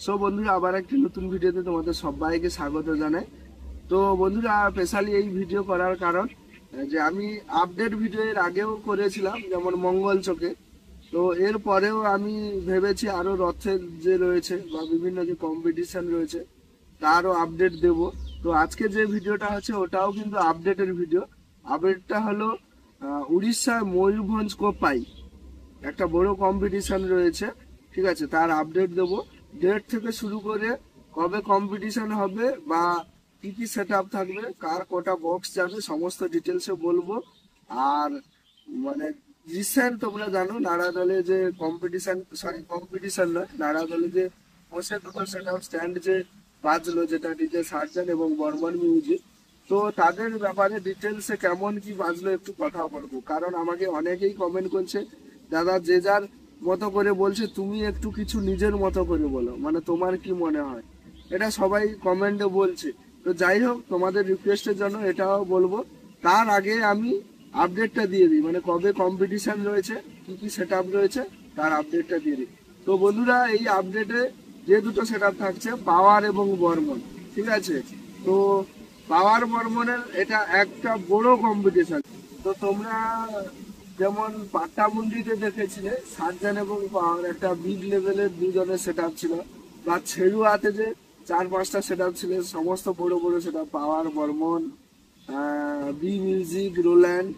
So বন্ধুরা, আবার একটি নতুন ভিডিওতে তোমাদের সবাইকে স্বাগত জানাই। তো বন্ধুরা, স্পেশালি এই ভিডিও করার কারণ যে আমি আপডেট ভিডিও এর আগেও করেছিলাম, যেমন মঙ্গল চোখে। তো এর পরেও আমি ভেবেছি আরো রথের যে রয়েছে বা বিভিন্ন যে কম্পিটিশন রয়েছে তারও আপডেট দেব। তো আজকে যে ভিডিওটা হচ্ছে ওটাও কিন্তু আপডেটের ভিডিও। আপডেটটা হলো উড়িষ্যার ময়ূরভঞ্জ কোপাই একটা বড় কম্পিটিশন রয়েছে, ঠিক আছে, তার আপডেট দেবো। ডেট থেকে শুরু করে কবে কম্পিটিশন হবে বা কি কি সেট আপ থাকবে, কার কটা বক্স যাবে, সমস্ত ডিটেলসে বলবো। আর মানে রিসেন্ট তোমরা জানো নাড়া দলে যে কম্পিটিশন নয়, নাড়া দলে যে বসে দুটো সেট আপ স্ট্যান্ড যে বাজলো, যেটা ডিজে সার্জন এবং বর্মন মিউজিক। তো তাদের ব্যাপারে ডিটেলসে কেমন কি বাজলো একটু কথা বলবো, কারণ আমাকে অনেকেই কমেন্ট করছে, দাদা যে যার মতো করে বলছে, তুমি একটু কিছু নিজের মতো করে বলো, মানে তোমার কি মনে হয়। এটা সবাই কমেন্টে বলছে। তো যাই হোক, তোমাদের রিকোয়েস্টের জন্য এটাও বলবো। তার আগে আমি আপডেটটা দিয়ে দিই, মানে কবে কম্পিটিশন রয়েছে, কি কি সেট আপ রয়েছে, তার আপডেটটা দিয়ে দিই। তো বন্ধুরা, এই আপডেটে যে দুটো সেট আপ থাকছে, পাওয়ার এবং বর্মন, ঠিক আছে। তো পাওয়ার বর্মনের এটা একটা বড় কম্পিটিশন। তো তোমরা যেমন পাট্টামুন্ডিতে দেখেছিলে সার্জান এবং পাওয়ার একটা বিগ লেভেলের দুজনের সেট আপ ছিল, বা ছেড়ুয়াতে যে 4-5টা সেট আপ ছিল, সমস্ত বড় বড় সেট আপ, পাওয়ার, বর্মন, বি মিউজিক, রোল্যান্ড,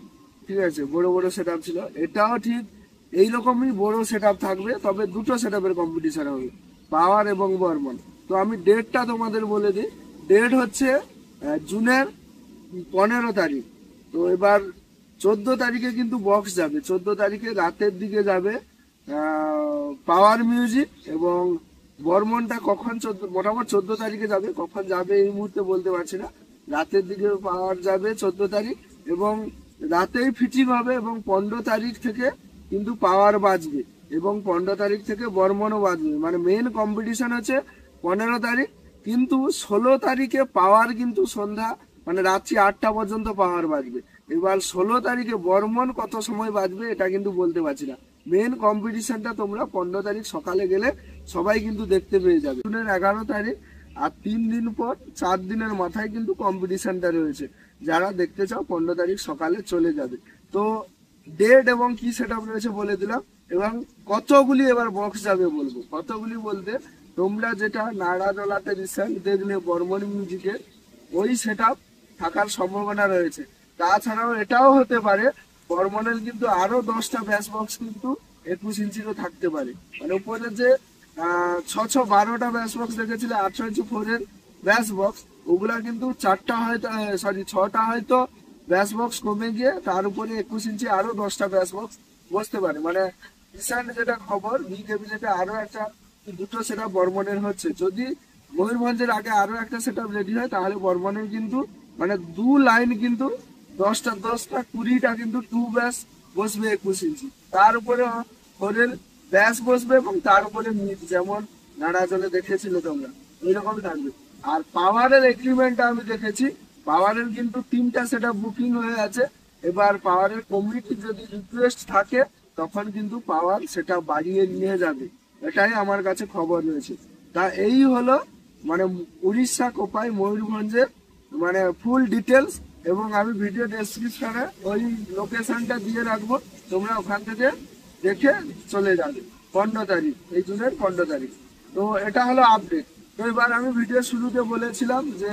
ঠিক আছে, বড় বড় সেট আপ ছিল। এটাও ঠিক এইরকমই বড় সেট আপ থাকবে, তবে দুটো সেট আপের কম্পিটিশন হবে, পাওয়ার এবং বর্মন। তো আমি ডেটটা তোমাদের বলে দিই। ডেট হচ্ছে জুনের 15 তারিখ। তো এবার 14 তারিখে কিন্তু বক্স যাবে, 14 তারিখে রাতের দিকে যাবে পাওয়ার মিউজিক, এবং বর্মনটা কখন মোটামুটি 14 তারিখে যাবে, কখন যাবে এই মুহূর্তে বলতে পারছি না। রাতের দিকে পাওয়ার যাবে 14 তারিখ, এবং রাতেই ফিটিং হবে, এবং 15 তারিখ থেকে কিন্তু পাওয়ার বাজবে, এবং 15 তারিখ থেকে বর্মনও বাজবে। মানে মেন কম্পিটিশন হচ্ছে 15 তারিখ, কিন্তু 16 তারিখে পাওয়ার কিন্তু সন্ধ্যা মানে রাত্রি 8টা পর্যন্ত পাওয়ার বাজবে। এবার 16 তারিখে বর্মন কত সময় বাজবে এটা কিন্তু বলতে পারছি না। মেন কম্পিটিশনটা তোমরা 15 তারিখ সকালে গেলে সবাই কিন্তু দেখতে পেয়ে যাবে। জুনের 11 তারিখ, আর 3 দিন পর 4 দিনের মাথায় কিন্তু কম্পিটিশনটা রয়েছে। যারা দেখতে চাও 15 তারিখ সকালে চলে যাবে। তো ডেট এবং কি সেট আপ রয়েছে বলে দিলাম, এবং কতগুলি এবার বক্স যাবে বলবো। কতগুলি বলতে, তোমরা যেটা নাড়া দোলাতে রিসেন্ট দেখলে বর্মন মিউজিকের, ওই সেট আপ থাকার সম্ভাবনা রয়েছে। তাছাড়াও এটাও হতে পারে বর্মনের কিন্তু আরো 10টা ব্যাস বক্স কিন্তু 21 ইঞ্চিরও থাকতে পারে। মানে উপরে যে 6-12টা ব্যাস বক্স দেখেছিলে 8-4 ব্যাস বক্স, ওগুলা কিন্তু 4টা হয়তো, সরি 6টা হয়তো ব্যাস বক্স কমে গিয়ে তার উপরে 21 ইঞ্চি আরো 10টা ব্যাস বক্স বসতে পারে। মানে রিসেন্ট যেটা খবর, বিকেবিনেটে আরো একটা দুটো সেট আপ বর্মনের হচ্ছে। যদি ময়ূরভঞ্জের আগে আরো একটা সেট আপ রেডি হয়, তাহলে বর্মনের কিন্তু মানে 2 লাইন কিন্তু 10টা 20টা কিন্তু 2 ব্যাস বসবে 21 ইঞ্চি, তার উপরে হরের ব্যাস বসবে, এবং তার উপরে মিট, যেমন নাড়া জলে দেখেছিলে তোমরা, এইরকম থাকবে। আর পাওয়ারের এগ্রিমেন্টটা আমি দেখেছি, পাওয়ারের কিন্তু 3টা সেট আপ বুকিং হয়ে আছে। এবার পাওয়ারের কমিটি যদি রিকোয়েস্ট থাকে, তখন কিন্তু পাওয়ার সেটা বাড়িয়ে নিয়ে যাবে, এটাই আমার কাছে খবর রয়েছে। তা এই হলো মানে উড়িষ্যা কোপাই ময়ূরভঞ্জের মানে ফুল ডিটেলস, এবং আমি ভিডিও ডেসক্রিপশনে ওই লোকেশনটা দিয়ে রাখবো, তোমরা ওখান থেকে দেখে চলে যাবে। 15 তারিখ, এই জুনের 15 তারিখ। তো এটা হলো আপডেট। তো এবার আমি ভিডিও শুরুতে বলেছিলাম যে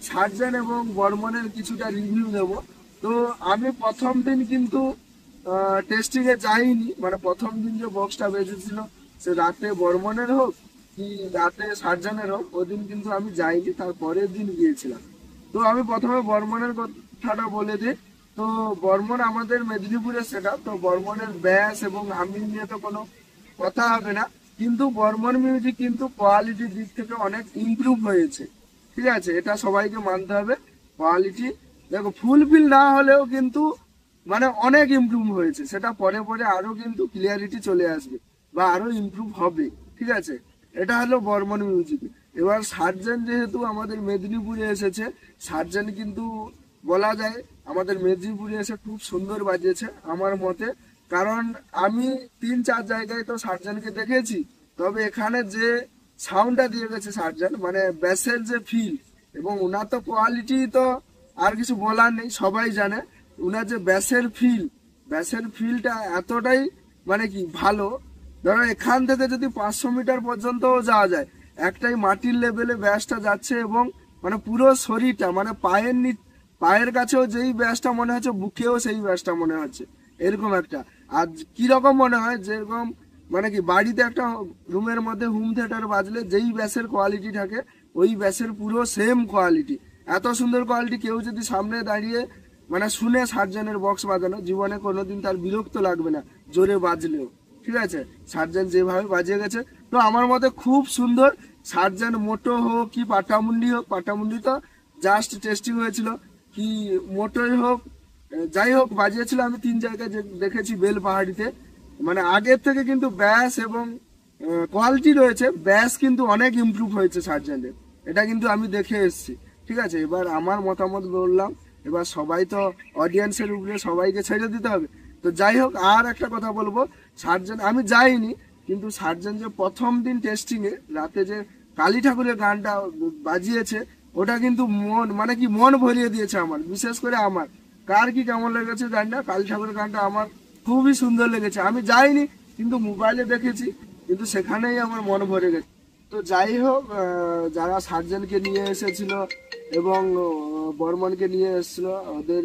সার্জেন এবং বর্মনের কিছুটা রিভিউ দেব। তো আমি প্রথম দিন কিন্তু টেস্টিং এ যাইনি, মানে প্রথম দিন যে বক্সটা বেজেছিল, সে রাতে বর্মনের হোক কি রাতে সার্জেনের হোক, ওদিন কিন্তু আমি যাইনি, তার পরের দিন গিয়েছিলাম। তো আমি প্রথমে বর্মনের কথাটা বলে দিই। তো বর্মন আমাদের মেদিনীপুরের সেট আপ। তো বর্মনের ব্যাস এবং হামিং নিয়ে তো কোনো কথা হবে না, কিন্তু বর্মন মিউজিক কিন্তু কোয়ালিটির দিক থেকে অনেক ইমপ্রুভ হয়েছে, ঠিক আছে, এটা সবাইকে মানতে হবে। কোয়ালিটি দেখো ফুলফিল না হলেও কিন্তু মানে অনেক ইমপ্রুভ হয়েছে, সেটা পরে পরে আরো কিন্তু ক্লিয়ারিটি চলে আসবে বা আরো ইমপ্রুভ হবে, ঠিক আছে। এটা হলো বর্মন মিউজিক। এবার সার্জেন যেহেতু আমাদের মেদিনীপুরে এসেছে, সার্জেন কিন্তু বলা যায় আমাদের মেদিনীপুরে এসে খুব সুন্দর বাজিয়েছে আমার মতে। কারণ আমি 3-4 জায়গায় তো সার্জেনকে দেখেছি, তবে এখানে যে সাউন্ডটা দিয়ে গেছে সার্জন, মানে ব্যাসের যে ফিল, এবং ওনার তো কোয়ালিটি তো আর কিছু বলার নেই, সবাই জানে। ওনার যে ব্যাসের ফিলটা এতটাই মানে কি ভালো। ধরো এখান থেকে যদি 500 মিটার পর্যন্ত যাওয়া যায়, একটাই মাটির লেভেলে ব্যাসটা যাচ্ছে, এবং মানে পুরো শরীরটা মানে পায়ের কাছেও যেই ব্যাসটা মনে হচ্ছে, বুকেও সেই ব্যাসটা মনে হচ্ছে, এরকম একটা। আর কিরকম মনে হয়, যেরকম মানে কি বাড়িতে একটা রুমের মধ্যে হোম থিয়েটার বাজলে যেই ব্যাসের কোয়ালিটি থাকে, ওই ব্যাসের পুরো সেম কোয়ালিটি। এত সুন্দর কোয়ালিটি, কেউ যদি সামনে দাঁড়িয়ে মানে শুনে সার্জেনের বক্স বাজানো, জীবনে কোনোদিন তার বিরক্ত লাগবে না জোরে বাজলেও। ঠিক আছে, সার্জেন যেভাবে বাজিয়ে গেছে, তো আমার মতে খুব সুন্দর। সার্জেন মোটো হোক কি পাটামুন্ডি হোক, পাটামুন্ডি তো জাস্ট টেস্টিং হয়েছিল, কি মোটোই হোক, যাই হোক বাজিয়েছিল। আমি 3 জায়গায় দেখেছি বেল পাহাড়িতে, মানে আগের থেকে কিন্তু ব্যাস এবং কোয়ালিটি রয়েছে, ব্যাস কিন্তু অনেক ইমপ্রুভ হয়েছে সার্জেনের, এটা কিন্তু আমি দেখে এসেছি। ঠিক আছে, এবার আমার মতামত বললাম, এবার সবাই তো অডিয়েন্সের উপরে সবাইকে ছেড়ে দিতে হবে। তো যাই হোক, আর একটা কথা বলবো, সার্জেন আমি যাইনি, কিন্তু সার্জেন যে প্রথম দিন টেস্টিং এ রাতে যে কালী ঠাকুরের গানটা বাজিয়েছে, ওটা কিন্তু মন মানে কি মন ভরিয়ে দিয়েছে আমার, বিশেষ করে আমার। কার কি কেমন লেগেছে জানি না, কালী ঠাকুরের গানটা আমার খুবই সুন্দর লেগেছে। আমি যাইনি, কিন্তু মোবাইলে দেখেছি, কিন্তু সেখানেই আমার মন ভরে গেছে। তো যাই হোক, যারা সার্জেনকে নিয়ে এসেছিল এবং বর্মনকে নিয়ে এসেছিল, ওদের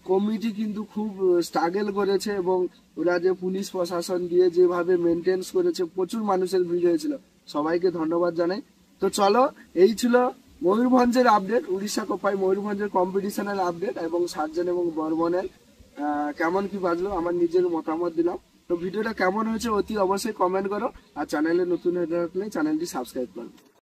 কমিটি কিন্তু খুব স্ট্রাগল করেছে, এবং ওরা যে পুলিশ প্রশাসন দিয়ে যেভাবে মেনটেন্স করেছে, প্রচুর মানুষের ভিড় হয়েছিল, সবাইকে ধন্যবাদ জানাই। তো চলো, এই ছিল ময়ূরভঞ্জের আপডেট, উড়িষ্যা কোপাই ময়ূরভঞ্জের কম্পিটিশনের আপডেট, এবং সার্জেন এবং বর্মনের কেমন কি বাজলো আমার নিজের মতামত দিলাম। তো ভিডিওটা কেমন হয়েছে অতি অবশ্যই কমেন্ট করো, আর চ্যানেলে নতুন হয়ে থাকলে চ্যানেলটি সাবস্ক্রাইব করো।